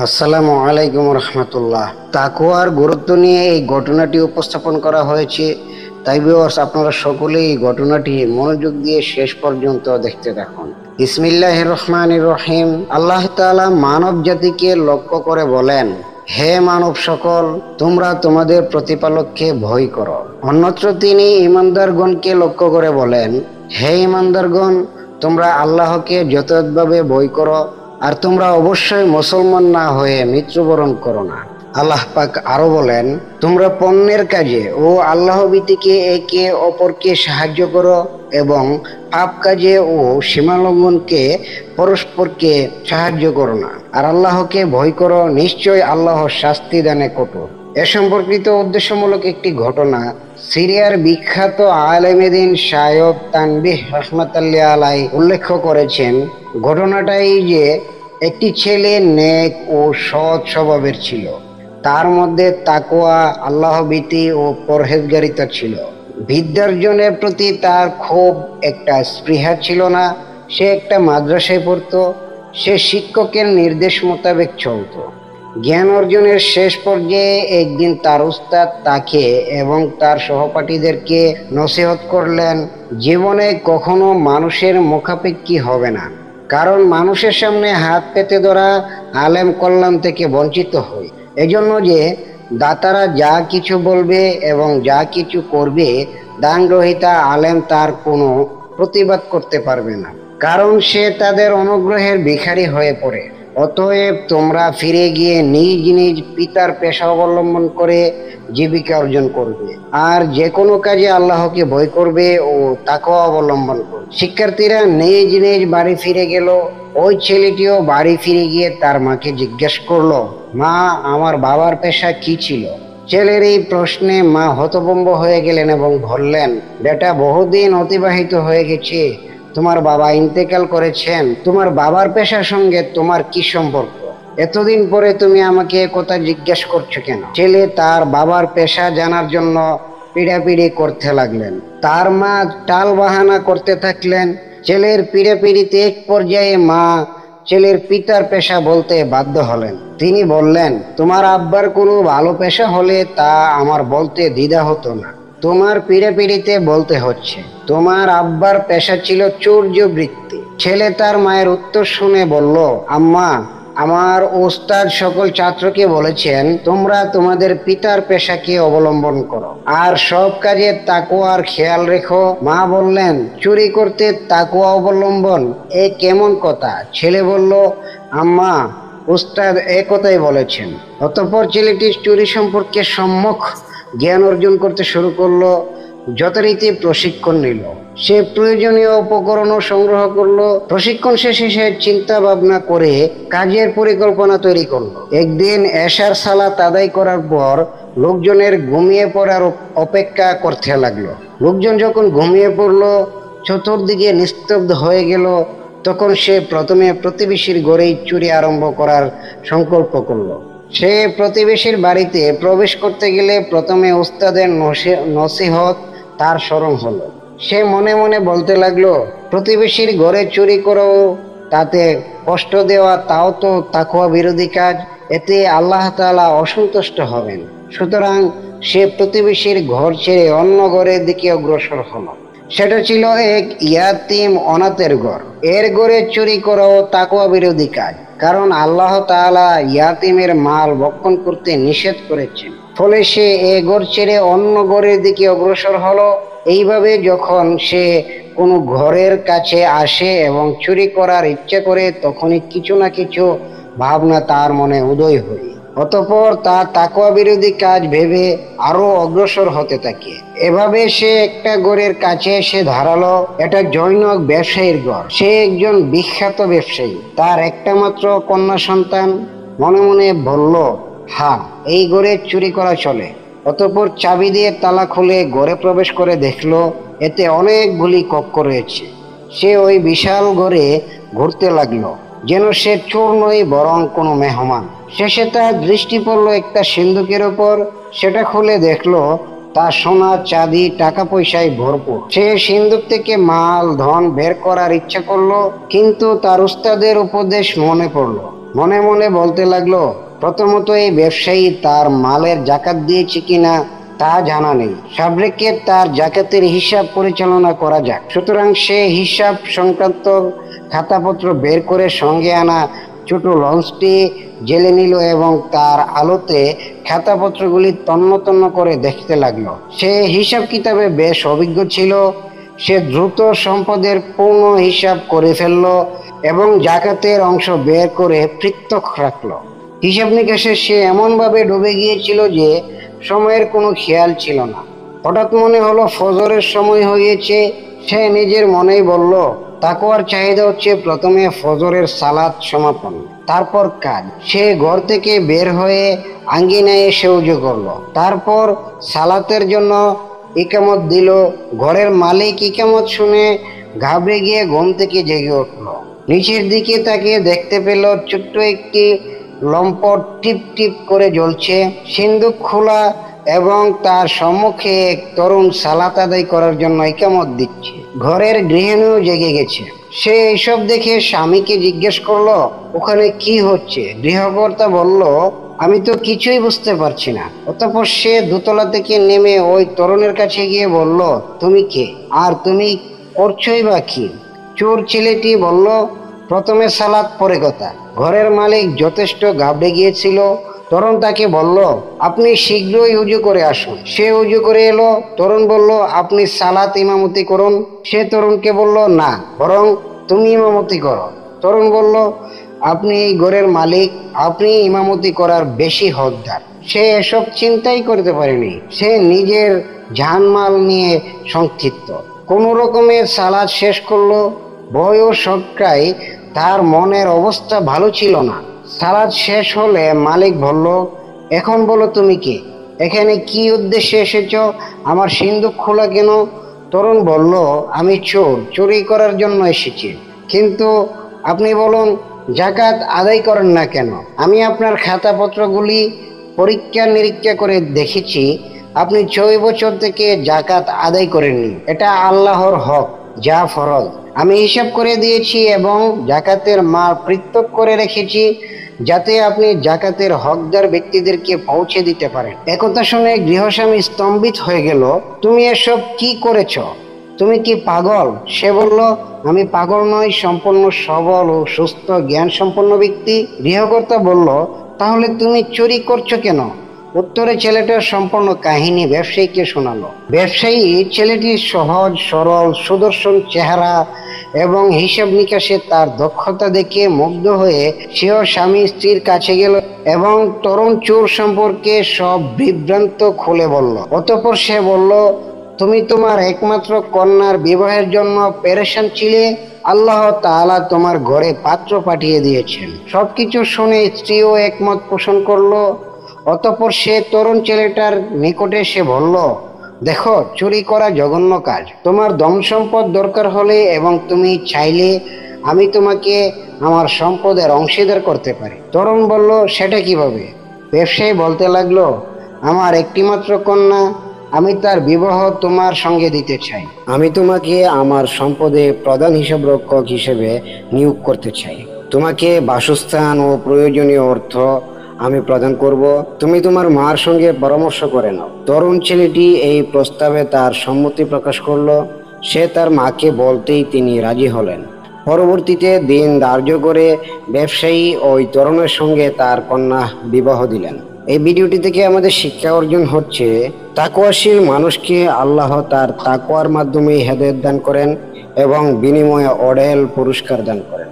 আসসালামু আলাইকুম রহমতুল্লাহ। তাকওয়ার গুরুত্ব নিয়ে এই ঘটনাটি উপস্থাপন করা হয়েছে। তাই ভিউয়ার্স, আপনারা সকলেই এই ঘটনাটি মনোযোগ দিয়ে শেষ পর্যন্ত দেখতে থাকুন। বিসমিল্লাহির রহমানির রহিম। আল্লাহ তাআলা মানব জাতিকে লক্ষ্য করে বলেন, হে মানব সকল, তোমরা তোমাদের প্রতিপালককে ভয় করো। অন্যত্র তিনি ঈমানদারগণকে লক্ষ্য করে বলেন, হে ঈমানদারগণ, তোমরা আল্লাহকে যথাযথভাবে ভয় করো, আর তোমরা অবশ্যই মুসলমান না হয়ে মৃত্যুবরণ করো না। আল্লাহ পাক আরো বলেন, তোমরা পণ্যের কাজে ও আল্লাহ ভীতিকে একে অপরকে সাহায্য করো এবং পাপ কাজে ও সীমালঙ্ঘনকে পরস্পরকে সাহায্য করো না, আর আল্লাহকে ভয় করো, নিশ্চয় আল্লাহ শাস্তি দানে কঠোর। এ সম্পর্কিত উদ্দেশ্যমূলক একটি ঘটনা সিরিয়ার বিখ্যাত আলেমে দ্বীন শায়খ তানবীহ রাহমাতুল্লাহ আলাইহি উল্লেখ করেছেন। ঘটনাটাই যে একটি ছেলে নেক ও সৎ স্বভাবের ছিল, তার মধ্যে তাকওয়া, আল্লাহ ভীতি ও পরহেজগারিতা ছিল। বিদ্যার্জনের প্রতি তার খুব একটা স্পৃহা ছিল না। সে একটা মাদ্রাসায় পড়তো, সে শিক্ষকের নির্দেশ মোতাবেক চলতো। জ্ঞান অর্জনের শেষ পর্যায়ে একদিন তার উস্তাদ তাকে এবং তার সহপাঠীদেরকে নসিহত করলেন, জীবনে কখনো মানুষের মুখাপেক্ষী হবে না, কারণ মানুষের সামনে হাত পেতে ধরা আলেম কল্যাণ থেকে বঞ্চিত হয়। এজন্য যে দাতারা যা কিছু বলবে এবং যা কিছু করবে, দান গ্রহীতা আলেম তার কোনো প্রতিবাদ করতে পারবে না, কারণ সে তাদের অনুগ্রহের ভিখারি হয়ে পড়ে। অতএব তোমরা ফিরে গিয়ে নিজ নিজ পিতার পেশা অবলম্বন করে জীবিকা অর্জন করবে, আর যে কোনো কাজে আল্লাহকে ভয় করবে ও তাকওয়া অবলম্বন করবে। শিক্ষার্থীরা নিজ নিজ বাড়ি ফিরে গেল। ওই ছেলেটিও বাড়ি ফিরে গিয়ে তার মাকে জিজ্ঞেস করলো, মা, আমার বাবার পেশা কি ছিল? ছেলের এই প্রশ্নে মা হতভম্ব হয়ে গেলেন এবং বললেন, বেটা, বহুদিন অতিবাহিত হয়ে গেছে, তোমার বাবা ইন্তেকাল করেছেন, তোমার বাবার পেশার সঙ্গে তোমার কি সম্পর্ক? এতদিন পরে তুমি আমাকে কথা জিজ্ঞেস করছো কেন? ছেলে তার বাবার পেশা জানার জন্য পিড়াপিড়ি করতে লাগলেন। তার মা টাল বাহানা করতে থাকলেন। ছেলের পিড়াপিড়িতে এক পর্যায়ে মা ছেলের পিতার পেশা বলতে বাধ্য হলেন। তিনি বললেন, তোমার আব্বার কোনো ভালো পেশা হলে তা আমার বলতে দ্বিধা হতো না, তোমার পিড়াপিড়িতে বলতে হচ্ছে। তোমার আব্বার পেশা ছিল চৌর্যবৃত্তি। ছেলে তার মায়ের উত্তর শুনে বলল, আম্মা, আমার ওস্তাদ সকল ছাত্রকে বলেছেন তোমরা তোমাদের পিতার পেশাকে অবলম্বন করো আর সব কাজে তাকওয়ার খেয়াল রেখো। মা বললেন, চুরি করতে তাকওয়া অবলম্বন, এ কেমন কথা? ছেলে বলল, আম্মা, ওস্তাদ এ কথাই বলেছেন। অতঃপর ছেলেটি চুরি সম্পর্কে সম্যক জ্ঞান অর্জন করতে শুরু করলো। যথারীতি প্রশিক্ষণ নিল। সে প্রয়োজনীয় উপকরণও সংগ্রহ করলো। প্রশিক্ষণ শেষে সে চিন্তা ভাবনা করে কাজের পরিকল্পনা তৈরি করলো। একদিন এশার সালাত আদায় করার পর লোকজনের ঘুমিয়ে পড়ার অপেক্ষা করতে লাগলো। লোকজন যখন ঘুমিয়ে পড়লো, চতুর্দিকে নিস্তব্ধ হয়ে গেল, তখন সে প্রথমে প্রতিবেশীর ঘরেই চুরি আরম্ভ করার সংকল্প করলো। সে প্রতিবেশীর বাড়িতে প্রবেশ করতে গেলে প্রথমে উস্তাদের নসিহত তার স্মরণ হলো। সে মনে মনে বলতে লাগলো, প্রতিবেশীর ঘরে চুরি করো, তাতে কষ্ট দেওয়া, তাও তো তাকওয়া বিরোধী কাজ, এতে আল্লাহ তাআলা অসন্তুষ্ট হবেন। সুতরাং সে প্রতিবেশীর ঘর ছেড়ে অন্য ঘরের দিকে অগ্রসর হলো। সেটা ছিল এক ইয়াতিম অনাথের ঘর। এর ঘরে চুরি করাও তাকওয়া বিরোধী কাজ, কারণ আল্লাহ তাআলা ইয়াতিমের মাল ভক্ষণ করতে নিষেধ করেছেন। ফলে সে এ ঘর ছেড়ে অন্য ঘরের দিকে অগ্রসর হলো। এইভাবে যখন সে কোনো ঘরের কাছে আসে এবং চুরি করার ইচ্ছা করে, তখনই কিছু না কিছু ভাবনা তার মনে উদয় হয়। অতঃপর তা তাকওয়া বিরোধী কাজ ভেবে আরো অগ্রসর হতে থাকে। এভাবে সে একটা ঘরের কাছে এসে দাঁড়ালো। এটা জনৈক ব্যবসায়ীর ঘর। সে একজন বিখ্যাত ব্যবসায়ী, তার একটা মাত্র কন্যা সন্তান। মনে মনে বলল, হ্যাঁ, এই ঘরে চুরি করা চলে। অতঃপর চাবি দিয়ে তালা খুলে ঘরে প্রবেশ করে দেখলো এতে অনেকগুলি কক্ষ রয়েছে। সে ওই বিশাল ঘরে ঘুরতে লাগলো, যেন সে চোর নয় বরং কোনো মেহমান। শেষে তার দৃষ্টি পড়লো একটা সিন্দুকের ওপর। সেটা খুলে দেখলো তা সোনা, চাঁদি, টাকা পয়সায় ভরপুর। সে সিন্দুক থেকে মাল ধন বের করার ইচ্ছা করলো, কিন্তু তার উস্তাদের উপদেশ মনে পড়লো। মনে মনে বলতে লাগলো, প্রথমত এই ব্যবসায়ী তার মালের জাকাত দিয়েছে কিনা তা জানা নেই, সব রেখে তার জাকাতের হিসাব পরিচালনা করা যাক। সুতরাং সে হিসাব সংক্রান্ত খাতাপত্র বের করে সঙ্গে আনা ছোট লঞ্চটি জেলে নিল এবং তার আলোতে খাতাপত্রগুলি তন্ন তন্ন করে দেখতে লাগলো। সে হিসাব কিতাবে বেশ অভিজ্ঞ ছিল। সে দ্রুত সম্পদের পূর্ণ হিসাব করে ফেলল এবং জাকাতের অংশ বের করে পৃথক রাখলো। হিসাব নিকাশে সে এমনভাবে ডুবে গিয়েছিল যে সময়ের কোনো খেয়াল ছিল না। হঠাৎ মনে হলো ফজরের সময় হয়েছে। সে নিজের মনেই বলল, তাকওয়ার চাহিদা হচ্ছে প্রথমে ফজরের সালাত সমাপন, তারপর কাজ। সে ঘর থেকে বের হয়ে আঙ্গিনায় এসে উজু করলো, তারপর সালাতের জন্য ইকামত দিল। ঘরের মালিক ইকামত শুনে ঘাবড়ে গিয়ে ঘুম থেকে জেগে উঠলো। নিচের দিকে তাকিয়ে দেখতে পেল ছোট্ট একটি লম্পট টিপ টিপ করে জ্বলছে, সিন্দুক খোলা এবং তার সম্মুখে এক তরুণ সালাত আদায় করার জন্য ইকামত দিচ্ছে। ঘরের গৃহিণীও জেগে গেছে। সে এইসব দেখে স্বামীকে জিজ্ঞেস করলো, ওখানে কি হচ্ছে? গৃহকর্তা বলল, আমি তো কিছুই বুঝতে পারছি না। অতঃপর সে দোতলা থেকে নেমে ওই তরুণের কাছে গিয়ে বলল, তুমি কে আর তুমি করছোই বা কি? চোর ছেলেটি বলল, প্রথমে সালাত পরে কথা। ঘরের মালিক যথেষ্ট ঘাবড়ে গিয়েছিল। তরুণ তাকে বলল, আপনি শীঘ্রই উজু করে আসুন। সে উজু করে এলো। তরুণ বলল, আপনি সালাত ইমামতি করুন। সে তরুণকে বলল, না, বরং তুমি ইমামতি করো। তরুণ বলল, আপনি এই ঘরের মালিক, আপনি ইমামতি করার বেশি হকদার। সে এসব চিন্তাই করতে পারেনি। সে নিজের জানমাল নিয়ে সংক্ষিপ্ত। কোনো রকমে সালাত শেষ করলো। ভয় ও শঙ্কায় তার মনের অবস্থা ভালো ছিল না। সালাত শেষ হলে মালিক বলল, এখন বলো তুমি কে? এখানে কি উদ্দেশ্যে এসেছো? আমার সিন্দুক খোলা কেন? তরুণ বলল, আমি চোর, চুরি করার জন্য এসেছি। কিন্তু আপনি বলুন, জাকাত আদায় করেন না কেন? আমি আপনার খাতাপত্রগুলি পরীক্ষা নিরীক্ষা করে দেখেছি, আপনি 6 বছর থেকে জাকাত আদায় করেননি। এটা আল্লাহর হক, যা ফরজ। আমি হিসাব করে দিয়েছি এবং জাকাতের মাল পৃথক করে রেখেছি, যাতে আপনি জাকাতের হকদার ব্যক্তিদেরকে পৌঁছে দিতে পারেন। একথা শুনে গৃহস্বামী স্তম্ভিত হয়ে গেল। তুমি এসব কি করেছ? তুমি কি পাগল? সে বলল, আমি পাগল নই, সম্পূর্ণ সবল ও সুস্থ জ্ঞান সম্পন্ন ব্যক্তি। গৃহকর্তা বলল, তাহলে তুমি চুরি করছো কেন? উত্তরে ছেলেটার সম্পূর্ণ কাহিনী ব্যবসায়ীকে শোনালো। ব্যবসায়ী ছেলেটির সহজ সরল সুদর্শন চেহারা এবং হিসাব নিকাশে তার দক্ষতা দেখে মুগ্ধ হয়ে সেও স্বামী স্ত্রীর কাছে গেল এবং তরুণ চোর সম্পর্কে সব বিভ্রান্ত খুলে বলল। অতঃপর সে বলল, তুমি তোমার একমাত্র কন্যার বিবাহের জন্য পেরেশান ছিলে, আল্লাহ তাআলা তোমার ঘরে পাত্র পাঠিয়ে দিয়েছেন। সবকিছু শুনে স্ত্রীও একমত পোষণ করলো। অতঃপর সে তরুণ ছেলেটার নিকটে সে বলল, দেখো, চুরি করা জঘন্য কাজ। তোমার ধন সম্পদ দরকার হলে এবং তুমি চাইলে আমি তোমাকে আমার সম্পদের অংশীদার করতে পারি। তরুণ বলল, সেটা কিভাবে? ব্যবসায়ী বলতে লাগলো, আমার একটিমাত্র কন্যা, আমি তার বিবাহ তোমার সঙ্গে দিতে চাই। আমি তোমাকে আমার সম্পদে প্রধান হিসাবরক্ষক হিসেবে নিয়োগ করতে চাই। তোমাকে বাসস্থান ও প্রয়োজনীয় অর্থ আমি প্রদান করব। তুমি তোমার মার সঙ্গে পরামর্শ করে নাও। তরুণ ছেলেটি এই প্রস্তাবে তার সম্মতি প্রকাশ করলো। সে তার মাকে বলতেই তিনি রাজি হলেন। পরবর্তীতে দিন ধার্য করে ব্যবসায়ী ওই তরুণের সঙ্গে তার কন্যা বিবাহ দিলেন। এই ভিডিওটি থেকে আমাদের শিক্ষা অর্জন হচ্ছে, তাকওয়াশীল মানুষকে আল্লাহ তার তাকওয়ার মাধ্যমে হেদায়েত দান করেন এবং বিনিময়ে অঢেল পুরস্কার দান করেন।